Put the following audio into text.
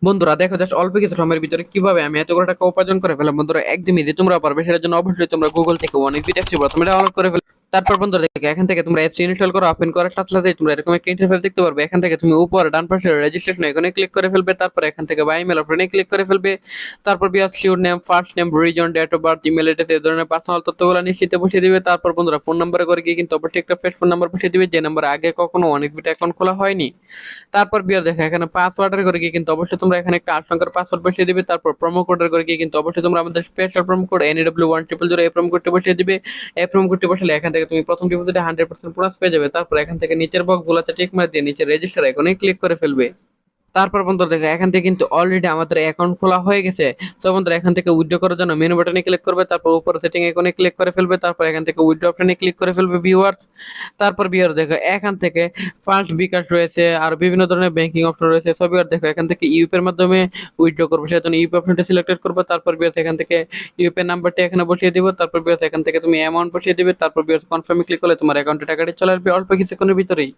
বন্ধুরা দেখো জাস্ট অল্প কিছু সময়ের ভিতরে কিভাবে আমি এতগুলো টাকা উপার্জন করে ফেলাম। বন্ধুরা একদম ইজি, তোমরা পারবে। সেটার জন্য অবশ্যই তোমরা গুগল থেকে অনেক বিট অ্যাপস প্রথমে ডাউনলোড করে ফেলো। তারপর বন্ধুরা দেখো এখান থেকে তোমরা অ্যাপস ইনস্টল করো। ওপেন করার সাথে সাথে তোমরা এরকম একটা ইন্টারফেস দেখতে পারবে। এখান থেকে তুমি উপরে ডান পাশে রেজিস্ট্রেশন এখানে ক্লিক করে ফেলবে। তারপর এখান থেকে বাই ইমেল অপশনে ক্লিক করে ফেলবে। তারপর বিয়াস surname, first name, reason, date of birth, email address, এই ধরনের পার্সোনাল তথ্যগুলো নিশ্চিত বসিয়ে দিবে। তারপর বন্ধুরা ফোন নাম্বারে করে গিয়ে কিন্তু অবশ্যই একটা ফ্রেশ ফোন নাম্বার বসিয়ে দিবে, যে নাম্বার আগে কখনো অনেক বিট অ্যাকাউন্ট খোলা হয়নি। তারপর বিয়ার দেখো এখানে পাসওয়ার্ডের করে গিয়ে কিন্তু অবশ্যই তোমরা এখানে একটা 8 সংখ্যার পাসওয়ার্ড বসিয়ে দিবে। তারপর প্রোমো কোডের করে গিয়ে কিন্তু অবশ্যই তোমরা আমাদের স্পেশাল প্রোমো কোড NW1000 এই প্রোমো কোডটি বসিয়ে দিবে। এই প্রোমো কোডটি বসালে এখান থেকে তুমি প্রথম ডিপোজিটে 100% বোনাস পেয়ে যাবে। তারপর এখান থেকে নিচের বক্সগুলোতে টিক মার দিয়ে নিচে রেজিস্টার আইকনে ক্লিক করে ফেলবে। তারপর বন্ধুরা দেখো এখান থেকে কিন্তু অলরেডি আমাদের অ্যাকাউন্ট খোলা হয়ে গেছে। তো বন্ধুরা এখান থেকে উইথড্র করার জন্য মেনু বাটনে ক্লিক করবে। তারপর উপরে সেটিং আইকনে ক্লিক করে ফেলবে। তারপর এখান থেকে উইথড্র অপশনে ক্লিক করে ফেলবে ভিউয়ার্স। তারপর ভিউয়ার দেখো এখান থেকে ফার্স্ট বিকাশ রয়েছে আর বিভিন্ন ধরনের ব্যাংকিং অপশন রয়েছে। সব ভিউয়ার দেখো এখান থেকে ইউপি এর মাধ্যমে উইথড্র করবে, সেজন্য ইউপি অপশনটা সিলেক্টেড করবে। তারপর ভিউয়ার এখান থেকে ইউপি নাম্বারটা এখানে বসিয়ে দিব। তারপর ভিউয়ার এখান থেকে তুমি অ্যামাউন্ট বসিয়ে দিবে। তারপর ভিউয়ার কনফার্মে ক্লিক করলে তোমার অ্যাকাউন্টে টাকাটি চলে আসবে অল্প কিছুক্ষণের ভিতরেই।